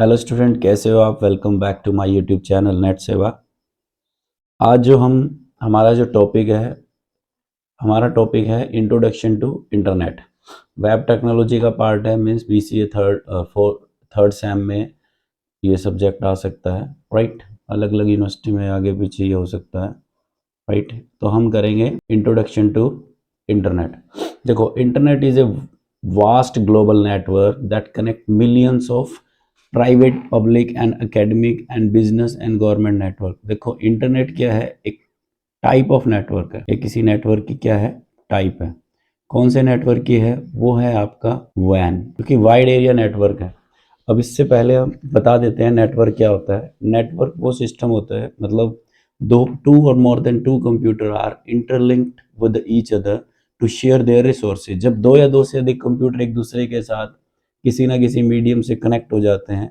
Hello student, कैसे हो आप। Welcome back to my YouTube channel net Seva. आज हमारा जो टॉपिक है introduction to internet. Web technology का पार्ट है, मींस बीसीए थर्ड सेम में ये सब्जेक्ट आ सकता है, राइट। अलग अलग यूनिवर्सिटी में आगे पीछे ये हो सकता है, राइट। तो हम करेंगे इंट्रोडक्शन टू इंटरनेट। देखो, internet is a vast global network that connect millions of private, public and academic and business and government network. देखो, इंटरनेट क्या है? एक टाइप ऑफ नेटवर्क है। ये किसी नेटवर्क की क्या है? टाइप है। कौन से नेटवर्क की है? वो है आपका वैन, क्योंकि वाइड एरिया नेटवर्क है। अब इससे पहले हम बता देते हैं नेटवर्क क्या होता है। नेटवर्क वो सिस्टम होता है, मतलब टू और more than two computer are interlinked with each other to share their resources. जब दो या दो से अधिक कंप्यूटर एक दूसरे के साथ किसी ना किसी मीडियम से कनेक्ट हो जाते हैं,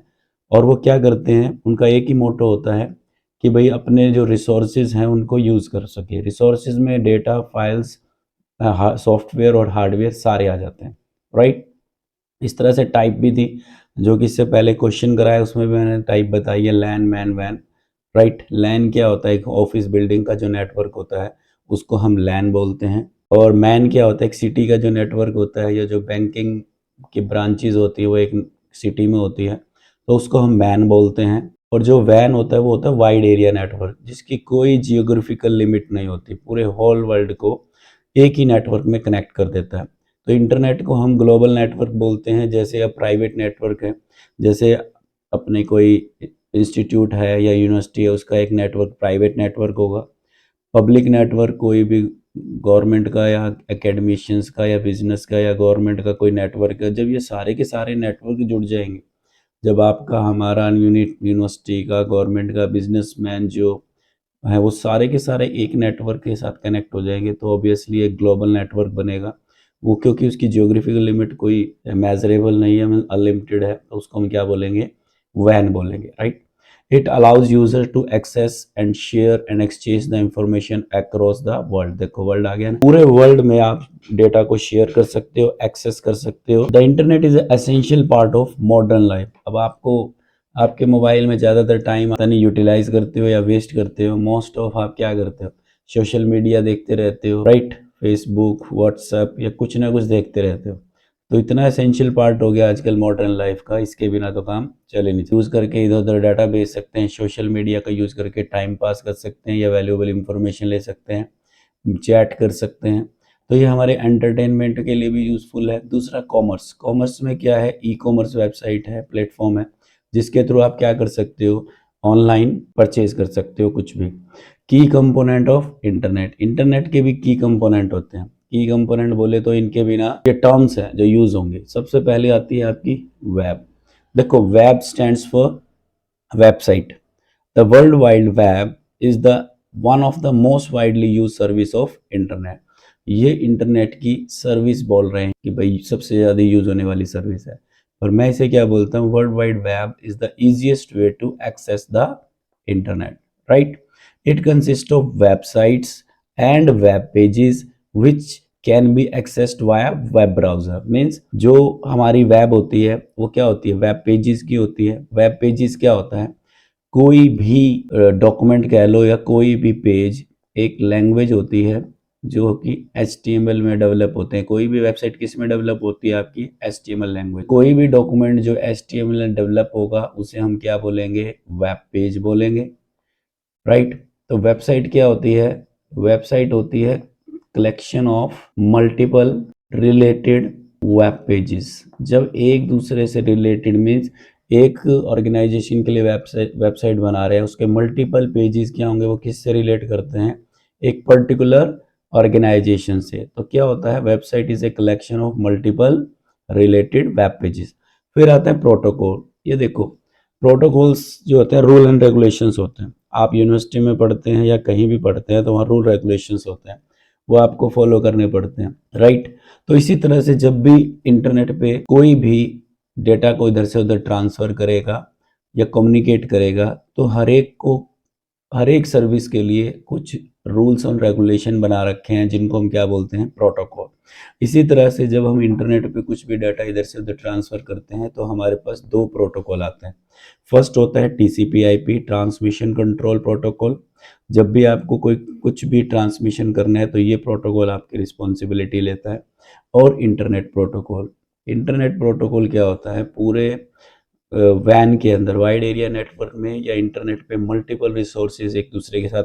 और वो क्या करते हैं, उनका एक ही मोटो होता है कि भाई अपने जो रिसोर्सेज हैं उनको यूज़ कर सके। रिसोर्सेज में डेटा, फाइल्स, सॉफ्टवेयर और हार्डवेयर सारे आ जाते हैं, राइट। इस तरह से टाइप भी थी, जो कि इससे पहले क्वेश्चन कराया उसमें भी मैंने टाइप बताई है, लैन, मैन, वैन, राइट। लैन क्या होता है? एक ऑफिस बिल्डिंग का जो नेटवर्क होता है उसको हम लैन बोलते हैं। और मैन क्या होता है? एक सिटी का जो नेटवर्क होता है, या जो बैंकिंग की ब्रांचेज होती है वो एक सिटी में होती है, तो उसको हम मैन बोलते हैं। और जो वैन होता है वो होता है वाइड एरिया नेटवर्क, जिसकी कोई जियोग्राफिकल लिमिट नहीं होती, पूरे होल वर्ल्ड को एक ही नेटवर्क में कनेक्ट कर देता है। तो इंटरनेट को हम ग्लोबल नेटवर्क बोलते हैं। जैसे अब प्राइवेट नेटवर्क है, जैसे अपने कोई इंस्टीट्यूट है या यूनिवर्सिटी है, उसका एक नेटवर्क प्राइवेट नेटवर्क होगा। पब्लिक नेटवर्क कोई भी गवर्नमेंट का या एकेडमिशियंस का या बिजनेस का या गवर्नमेंट का कोई नेटवर्क है। जब ये सारे के सारे नेटवर्क जुड़ जाएंगे, जब आपका, हमारा, यूनिवर्सिटी का, गवर्नमेंट का, बिजनेसमैन जो है, वो सारे के सारे एक नेटवर्क के साथ कनेक्ट हो जाएंगे, तो ऑब्वियसली एक ग्लोबल नेटवर्क बनेगा वो। क्योंकि उसकी जियोग्राफिकल लिमिट कोई मेजरेबल नहीं है, अनलिमिटेड है, तो उसको हम क्या बोलेंगे? वैन बोलेंगे, right. It allows user to access and share and exchange the information across the world. देखो, वर्ल्ड आ गया ना, पूरे वर्ल्ड में आप डेटा को शेयर कर सकते हो, एक्सेस कर सकते हो। The internet is essential part of modern life. अब आपको आपके मोबाइल में ज़्यादातर टाइम आता नहीं यूटिलाइज करते हो या वेस्ट करते हो। मोस्ट ऑफ आप क्या करते हो? सोशल मीडिया देखते रहते हो, राइट। फेसबुक, व्हाट्सएप या कुछ ना कुछ देखते रहते हो। तो इतना एसेंशियल पार्ट हो गया आजकल मॉडर्न लाइफ का, इसके बिना तो काम चले नहीं। यूज़ करके इधर उधर डाटा भेज सकते हैं, सोशल मीडिया का यूज़ करके टाइम पास कर सकते हैं या वैल्यूएबल इंफॉर्मेशन ले सकते हैं, चैट कर सकते हैं। तो ये हमारे एंटरटेनमेंट के लिए भी यूज़फुल है। दूसरा, कॉमर्स। कॉमर्स में क्या है? ई कॉमर्स वेबसाइट है, प्लेटफॉर्म है, जिसके थ्रू आप क्या कर सकते हो? ऑनलाइन परचेज कर सकते हो कुछ भी। की कंपोनेंट ऑफ इंटरनेट। इंटरनेट के भी की कंपोनेंट होते हैं। की कंपोनेंट बोले तो इनके बिना ये टर्म्स हैं जो यूज होंगे। सबसे पहले आती है आपकी वेब। देखो, web stands for website. The world wide web is the one of the most widely use service of internet. ये इंटरनेट की सर्विस बोल रहे हैं कि भाई सबसे ज़्यादा यूज होने वाली सर्विस है। और मैं इसे क्या बोलता हूँ? World wide web is the easiest way to access the internet, right. It consist of websites and web pages which can be accessed via web browser. Means जो हमारी वेब होती है वो क्या होती है? वेब पेजेस की होती है। वेब पेजेस क्या होता है? कोई भी डॉक्यूमेंट कह लो या कोई भी पेज एक लैंग्वेज होती है जो कि HTML में डेवलप होते हैं। कोई भी वेबसाइट किस में डेवलप होती है? आपकी HTML लैंग्वेज। कोई भी डॉक्यूमेंट जो HTML में डेवलप होगा उसे हम क्या बोलेंगे? वेब पेज बोलेंगे, राइट। तो वेबसाइट क्या होती है? वेबसाइट होती है collection of multiple related web pages. जब एक दूसरे से रिलेटेड मीन्स एक ऑर्गेनाइजेशन के लिए वेबसाइट बना रहे हैं, उसके मल्टीपल पेजेस क्या होंगे? वो किससे रिलेट करते हैं? एक पर्टिकुलर ऑर्गेनाइजेशन से। तो क्या होता है? Website is a collection of multiple related web pages. फिर आता है प्रोटोकॉल। ये देखो, प्रोटोकॉल्स जो होते हैं रूल एंड रेगुलेशंस होते हैं। आप यूनिवर्सिटी में पढ़ते हैं या कहीं भी पढ़ते हैं तो वहाँ रूल रेगुलेशंस होते हैं, वो आपको फॉलो करने पड़ते हैं, राइट। तो इसी तरह से जब भी इंटरनेट पे कोई भी डेटा को इधर से उधर ट्रांसफ़र करेगा या कम्युनिकेट करेगा, तो हर एक सर्विस के लिए कुछ रूल्स और रेगुलेशन बना रखे हैं, जिनको हम क्या बोलते हैं? प्रोटोकॉल। इसी तरह से जब हम इंटरनेट पे कुछ भी डाटा इधर से उधर ट्रांसफ़र करते हैं तो हमारे पास दो प्रोटोकॉल आते हैं। फर्स्ट होता है टीसीपी/आईपी, ट्रांसमिशन कंट्रोल प्रोटोकॉल। जब भी आपको कोई कुछ भी ट्रांसमिशन करना है तो ये प्रोटोकॉल आपकी रिस्पॉन्सिबिलिटी लेता है। और इंटरनेट प्रोटोकॉल क्या होता है, पूरे वैन के अंदर, वाइड एरिया नेटवर्क में या इंटरनेट पे मल्टीपल रिसोर्सेज एक दूसरे के साथ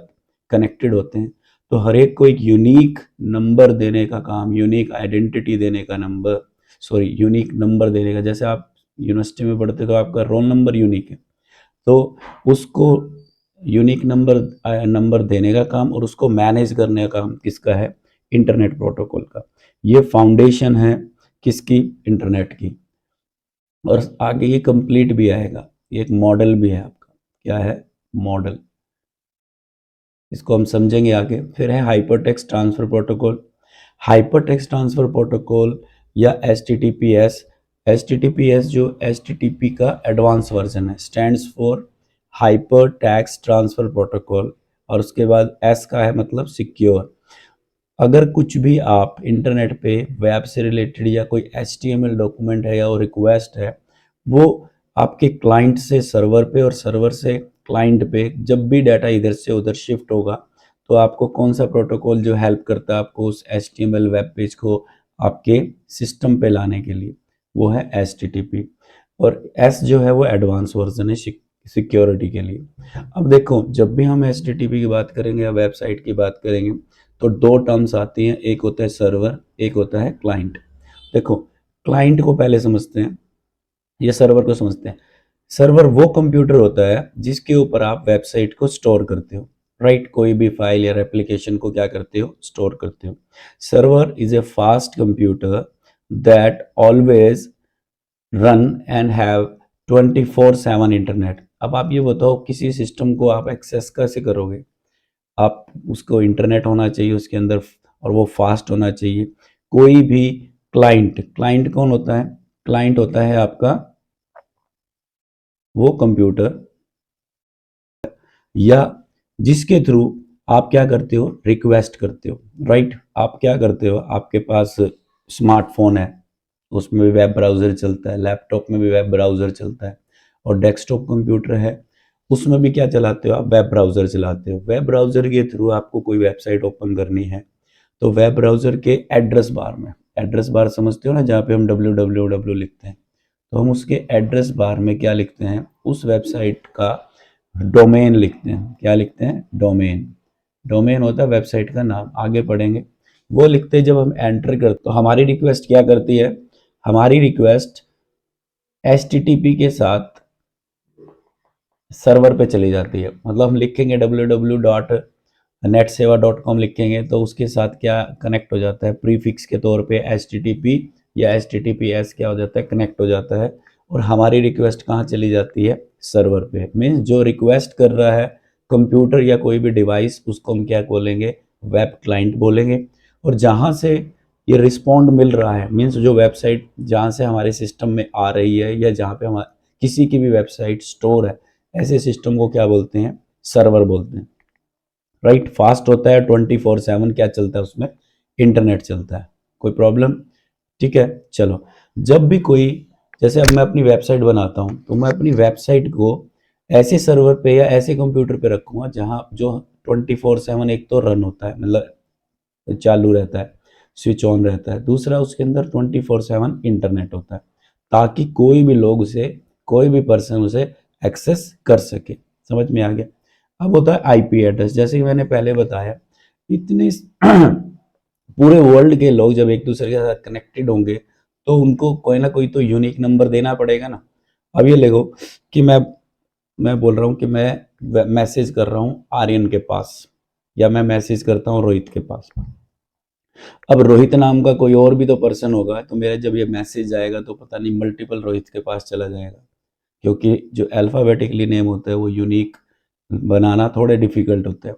कनेक्टेड होते हैं, तो हर एक को एक यूनिक नंबर देने का काम, यूनिक आइडेंटिटी देने का यूनिक नंबर देने का। जैसे आप यूनिवर्सिटी में पढ़ते तो आपका रोल नंबर यूनिक है, तो उसको यूनिक नंबर देने का काम और उसको मैनेज करने का काम किसका है, इंटरनेट प्रोटोकॉल का। ये फाउंडेशन है किसकी, इंटरनेट की। और आगे ये कंप्लीट भी आएगा, ये एक मॉडल भी है आपका, क्या है, मॉडल। इसको हम समझेंगे आगे। फिर है hypertext transfer protocol. Hypertext transfer protocol या एच जो HTTP का एडवांस वर्जन है, stands for hyper text transfer protocol. और उसके बाद एस का है मतलब सिक्योर। अगर कुछ भी आप इंटरनेट पे वेब से रिलेटेड या कोई HTML डॉक्यूमेंट है या वो रिक्वेस्ट है, वो आपके क्लाइंट से सर्वर पे और सर्वर से क्लाइंट पे जब भी डाटा इधर से उधर शिफ्ट होगा, तो आपको कौन सा प्रोटोकॉल जो हेल्प करता है आपको उस HTML वेब पेज को आपके सिस्टम पे लाने के लिए, वो है HTTP। और S जो है वो एडवांस वर्जन है सिक्योरिटी के लिए। अब देखो, जब भी हम HTTP की बात करेंगे या वेबसाइट की बात करेंगे तो दो टर्म्स आती हैं, एक होता है सर्वर, एक होता है क्लाइंट। देखो, क्लाइंट को पहले समझते हैं या सर्वर को समझते हैं। सर्वर वो कंप्यूटर होता है जिसके ऊपर आप वेबसाइट को स्टोर करते हो, राइट। कोई भी फाइल या एप्लीकेशन को क्या करते हो, स्टोर करते हो। Server is a fast computer that always run and have 24/7 internet. अब आप ये बताओ, किसी सिस्टम को आप एक्सेस कैसे करोगे, आप उसको इंटरनेट होना चाहिए उसके अंदर और वो फास्ट होना चाहिए। कोई भी क्लाइंट कौन होता है, क्लाइंट होता है आपका वो कंप्यूटर या जिसके थ्रू आप क्या करते हो, रिक्वेस्ट करते हो, राइट। आप क्या करते हो, आपके पास स्मार्टफोन है, उसमें भी वेब ब्राउज़र चलता है, लैपटॉप में भी वेब ब्राउज़र चलता है, और डेस्कटॉप कंप्यूटर है, उसमें भी क्या चलाते हो आप, वेब ब्राउज़र चलाते हो। वेब ब्राउज़र के थ्रू आपको कोई वेबसाइट ओपन करनी है तो वेब ब्राउज़र के एड्रेस बार में, एड्रेस बार समझते हो ना, जहाँ पे हम www लिखते हैं, तो हम उसके एड्रेस बार में क्या लिखते हैं, उस वेबसाइट का डोमेन लिखते हैं। क्या लिखते हैं, डोमेन। डोमेन होता है वेबसाइट का नाम, आगे पढ़ेंगे। वो लिखते हैं, जब हम एंटर करते तो हमारी रिक्वेस्ट क्या करती है, हमारी रिक्वेस्ट HTTP के साथ सर्वर पे चली जाती है। मतलब हम लिखेंगे www.netseva.com लिखेंगे तो उसके साथ क्या कनेक्ट हो जाता है, प्रीफिक्स के तौर पे HTTP या HTTPS क्या हो जाता है, कनेक्ट हो जाता है। और हमारी रिक्वेस्ट कहाँ चली जाती है, सर्वर पे। मीन्स जो रिक्वेस्ट कर रहा है कंप्यूटर या कोई भी डिवाइस, उसको हम क्या बोलेंगे, वेब क्लाइंट बोलेंगे। और जहाँ से ये रिस्पॉन्ड मिल रहा है, मीन्स जो वेबसाइट जहाँ से हमारे सिस्टम में आ रही है या जहाँ पे हमारे किसी की भी वेबसाइट स्टोर है, ऐसे सिस्टम को क्या बोलते हैं, सर्वर बोलते हैं, राइट। फास्ट होता है, 24/7 क्या चलता है उसमें, इंटरनेट चलता है। कोई प्रॉब्लम, ठीक है। चलो, जब भी कोई, जैसे अब मैं अपनी वेबसाइट बनाता हूँ तो मैं अपनी वेबसाइट को ऐसे सर्वर पे या ऐसे कंप्यूटर पे रखूँगा जहाँ जो 24/7 एक तो रन होता है, मतलब चालू रहता है, स्विच ऑन रहता है। दूसरा, उसके अंदर 24/7 इंटरनेट होता है, ताकि कोई भी लोग उसे, कोई भी पर्सन उसे एक्सेस कर सके। समझ में आ गया। अब होता है IP एड्रेस। जैसे कि मैंने पहले बताया, इतने पूरे वर्ल्ड के लोग जब एक दूसरे के साथ कनेक्टेड होंगे तो उनको कोई ना कोई तो यूनिक नंबर देना पड़ेगा ना। अब ये देखो कि मैं बोल रहा हूँ कि मैं मैसेज कर रहा हूँ आर्यन के पास, या मैं मैसेज करता हूँ रोहित के पास। अब रोहित नाम का कोई और भी तो पर्सन होगा, तो मेरा जब ये मैसेज जाएगा तो पता नहीं मल्टीपल रोहित के पास चला जाएगा, क्योंकि जो अल्फ़ाबेटिकली नेम होता है वो यूनिक बनाना थोड़े डिफिकल्ट होता है।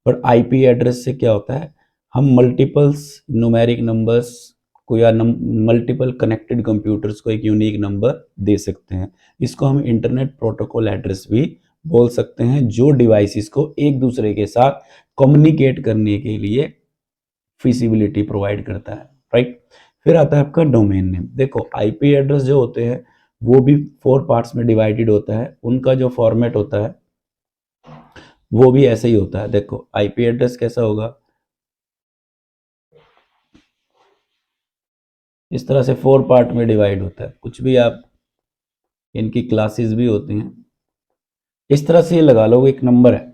पर IP एड्रेस से क्या होता है, हम मल्टीपल्स न्यूमेरिक नंबर्स को या मल्टीपल कनेक्टेड कंप्यूटर्स को एक यूनिक नंबर दे सकते हैं। इसको हम इंटरनेट प्रोटोकॉल एड्रेस भी बोल सकते हैं, जो डिवाइसेस को एक दूसरे के साथ कम्युनिकेट करने के लिए फिजिबिलिटी प्रोवाइड करता है, राइट। फिर आता है आपका डोमेन नेम। देखो आईपी एड्रेस जो होते हैं वो भी 4 पार्ट्स में डिवाइडेड होता है, उनका जो फॉर्मेट होता है वो भी ऐसे ही होता है। देखो आईपी एड्रेस कैसा होगा, इस तरह से 4 पार्ट में डिवाइड होता है। कुछ भी आप, इनकी क्लासेस भी होती हैं, इस तरह से ये लगा लो एक नंबर है,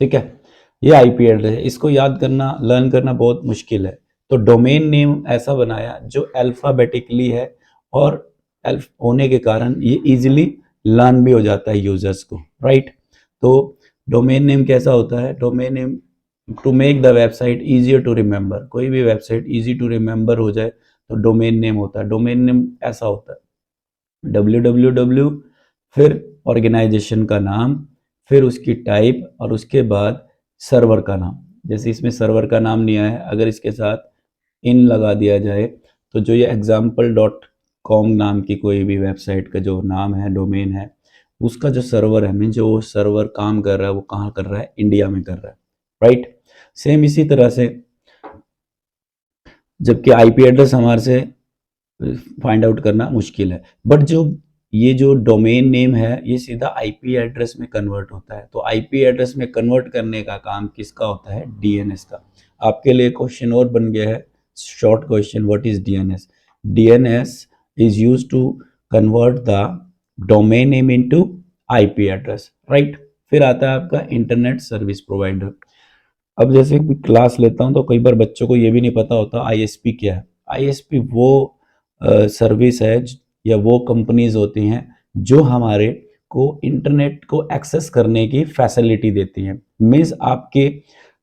ठीक है। ये आईपी एड्रेस है, इसको याद करना, लर्न करना बहुत मुश्किल है। तो डोमेन नेम ऐसा बनाया जो अल्फाबेटिकली है, और अल्फ होने के कारण ये इजीली लर्न भी हो जाता है यूजर्स को, राइट। तो डोमेन नेम कैसा होता है, domain name to make the website easier to remember, कोई भी वेबसाइट इजी टू रिमेंबर हो जाए तो डोमेन नेम होता है। डोमेन नेम ऐसा होता है www, फिर ऑर्गेनाइजेशन का नाम, फिर उसकी टाइप, और उसके बाद सर्वर का नाम। जैसे इसमें सर्वर का नाम नहीं आया है, अगर इसके साथ इन लगा दिया जाए तो जो ये example.com नाम की कोई भी वेबसाइट का जो नाम है, डोमेन है, उसका जो सर्वर है, मीन जो वो सर्वर काम कर रहा है वो कहाँ कर रहा है, इंडिया में कर रहा है, राइट। सेम इसी तरह से, जबकि आईपी एड्रेस हमारे से फाइंड आउट करना मुश्किल है, बट जो ये जो डोमेन नेम है ये सीधा आईपी एड्रेस में कन्वर्ट होता है। तो आईपी एड्रेस में कन्वर्ट करने का काम किसका होता है, डीएनएस का। आपके लिए क्वेश्चन और बन गया है, short question, what is DNS. DNS is used to convert the domain name into IP address, right. फिर आता है आपका इंटरनेट सर्विस प्रोवाइडर। अब जैसे कि क्लास लेता हूं तो कई बार बच्चों को ये भी नहीं पता होता आईएसपी क्या है। आईएसपी वो सर्विस है या वो कंपनीज होती हैं जो हमारे को इंटरनेट को एक्सेस करने की फैसिलिटी देती हैं। मीन्स आपके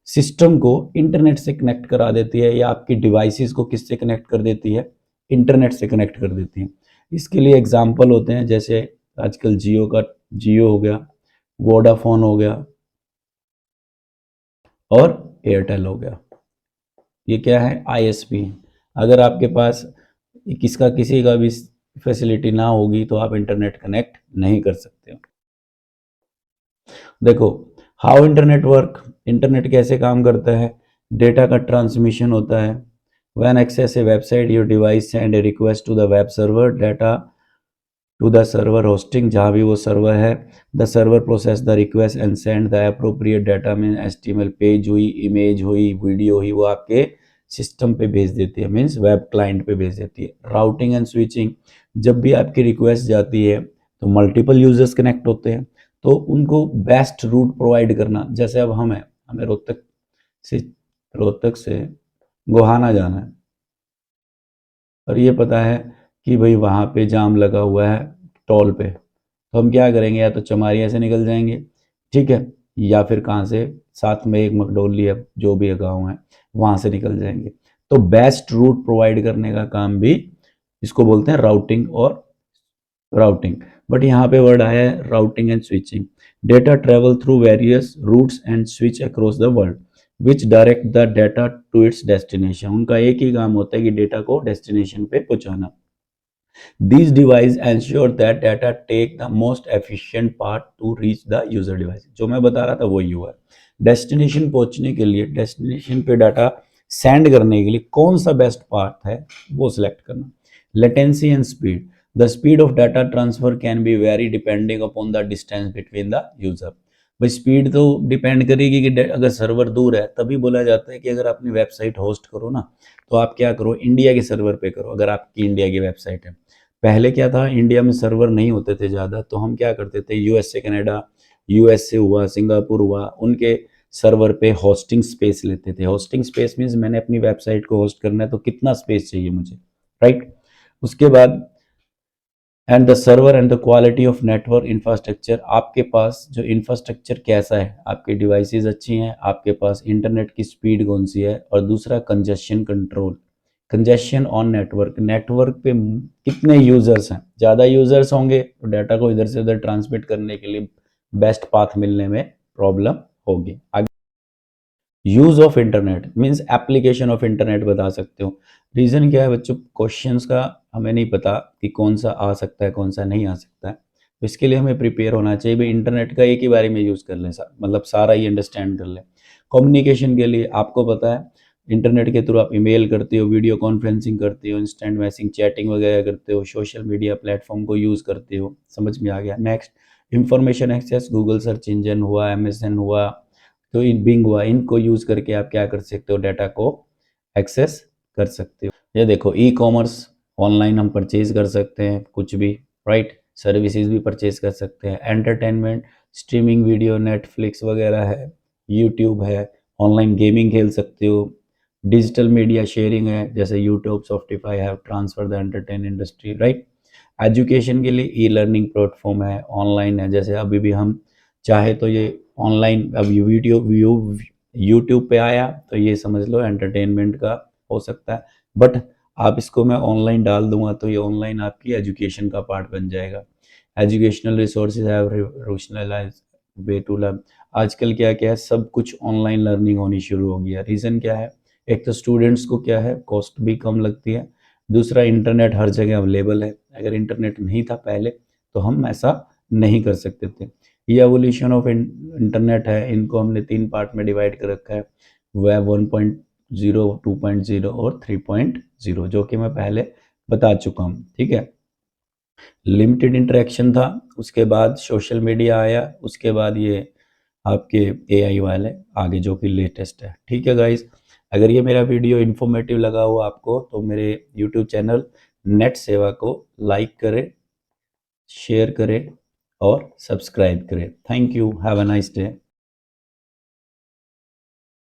सिस्टम को इंटरनेट से कनेक्ट करा देती है, या आपकी डिवाइसेस को किससे कनेक्ट कर देती है, इंटरनेट से कनेक्ट कर देती है। इसके लिए एग्जांपल होते हैं, जैसे आजकल जियो हो गया, वोडाफोन हो गया, और एयरटेल हो गया। ये क्या है, आईएसपी। अगर आपके पास किसका किसी का भी फैसिलिटी ना होगी तो आप इंटरनेट कनेक्ट नहीं कर सकते हो। देखो हाउ इंटरनेट वर्क, इंटरनेट कैसे काम करता है, डेटा का ट्रांसमिशन होता है। When access a website your device send a request to the web server, data to the server hosting, जहाँ भी वो सर्वर है, the server process the request and send the appropriate data. Mean HTML page हुई, image हुई, video हुई, वो आपके system पे भेज देती है, मीन्स वेब क्लाइंट पे भेज देती है। राउटिंग एंड स्विचिंग, जब भी आपकी रिक्वेस्ट जाती है तो मल्टीपल यूजर्स कनेक्ट होते हैं, तो उनको बेस्ट रूट प्रोवाइड करना। जैसे अब हमें रोहतक से गोहाना जाना है, और ये पता है कि भाई वहाँ पे जाम लगा हुआ है टोल पे, तो हम क्या करेंगे, या तो चमारिया से निकल जाएंगे, ठीक है, या फिर कहाँ से, साथ में एक मकडोली है, जो भी गाँव है, वहाँ से निकल जाएंगे। तो बेस्ट रूट प्रोवाइड करने का काम भी इसको बोलते हैं राउटिंग। बट यहाँ पे वर्ड आया है routing and switching. Data travel through various routes and switch across the world which direct the data to its destination. उनका एक ही काम होता है कि डेटा को डेस्टिनेशन पे पहुंचाना। These devices ensure that data take the most efficient path to reach the user device। जो मैं बता रहा था वही हुआ है। डेस्टिनेशन पहुंचने के लिए, डेस्टिनेशन पे डाटा सेंड करने के लिए कौन सा बेस्ट पाथ है वो सिलेक्ट करना। Latency and speed, the speed of data transfer can be very depending upon the distance between the user. भाई स्पीड तो डिपेंड करेगी कि अगर सर्वर दूर है, तभी बोला जाता है कि अगर अपनी वेबसाइट होस्ट करो ना, तो आप क्या करो, इंडिया के सर्वर पे करो। अगर आपकी इंडिया की वेबसाइट है, पहले क्या था, इंडिया में सर्वर नहीं होते थे ज़्यादा, तो हम क्या करते थे, यूएसए कनाडा, यूएसए हुआ, सिंगापुर हुआ, उनके सर्वर पे होस्टिंग स्पेस लेते थे। होस्टिंग स्पेस मीन्स मैंने अपनी वेबसाइट को होस्ट करना है तो कितना स्पेस चाहिए मुझे, राइट। उसके बाद and the server and the quality of network infrastructure, आपके पास जो इंफ्रास्ट्रक्चर कैसा है, आपकी डिवाइसेस अच्छी हैं, आपके पास इंटरनेट की स्पीड कौन सी है। और दूसरा congestion control, congestion on network, network पे कितने यूजर्स हैं, ज़्यादा यूजर्स होंगे तो डाटा को इधर से उधर ट्रांसमिट करने के लिए बेस्ट पाथ मिलने में प्रॉब्लम होगी। Use of internet means application of internet बता सकते हो। रीजन क्या है बच्चों, क्वेश्चंस का हमें नहीं पता कि कौन सा आ सकता है कौन सा नहीं आ सकता है, तो इसके लिए हमें प्रिपेयर होना चाहिए। भाई इंटरनेट का एक ही बारे में यूज़ कर लें, मतलब सारा ही अंडरस्टैंड कर लें। कम्युनिकेशन के लिए आपको पता है इंटरनेट के थ्रू आप ईमेल करते हो, वीडियो कॉन्फ्रेंसिंग करते हो, इंस्टेंट मैसेजिंग, चैटिंग वगैरह करते हो, सोशल मीडिया प्लेटफॉर्म को यूज़ करते हो। समझ में आ गया। Next, information access, Google search engine हुआ, एमएसएन हुआ, तो इन बिंग हुआ, इनको यूज़ करके आप क्या कर सकते हो, डाटा को एक्सेस कर सकते हो। ये देखो, ई कॉमर्स, ऑनलाइन हम परचेज कर सकते हैं कुछ भी, राइट। सर्विसेज भी परचेज कर सकते हैं। एंटरटेनमेंट, स्ट्रीमिंग वीडियो, नेटफ्लिक्स वगैरह है, यूट्यूब है, ऑनलाइन गेमिंग खेल सकते हो। डिजिटल मीडिया शेयरिंग है, जैसे YouTube, Spotify have transfer the entertain industry, right. Education के लिए ई लर्निंग प्लेटफॉर्म है, ऑनलाइन है, जैसे अभी भी हम चाहे तो ये ऑनलाइन, अब ये वीडियो व्यू यूट्यूब पे आया तो ये समझ लो एंटरटेनमेंट का हो सकता है, बट आप इसको मैं ऑनलाइन डाल दूंगा तो ये ऑनलाइन आपकी एजुकेशन का पार्ट बन जाएगा। Educational resources have revolutionalised way to learn. आजकल क्या क्या है, सब कुछ ऑनलाइन लर्निंग होनी शुरू हो गया। रीज़न क्या है, एक तो स्टूडेंट्स को क्या है, कॉस्ट भी कम लगती है, दूसरा इंटरनेट हर जगह अवेलेबल है। अगर इंटरनेट नहीं था पहले तो हम ऐसा नहीं कर सकते थे। ये एवोल्यूशन ऑफ इंटरनेट है, इनको हमने 3 पार्ट में डिवाइड कर रखा है, वेब 1.0, 2.0 और 3.0, जो कि मैं पहले बता चुका हूँ, ठीक है। लिमिटेड इंटरेक्शन था, उसके बाद सोशल मीडिया आया, उसके बाद ये आपके एआई वाले आगे जो कि लेटेस्ट है, ठीक है गाइस। अगर ये मेरा वीडियो इन्फॉर्मेटिव लगा हो आपको तो मेरे यूट्यूब चैनल नेट सेवा को लाइक करें, शेयर करें और सब्सक्राइब करें। Thank you, have a nice day.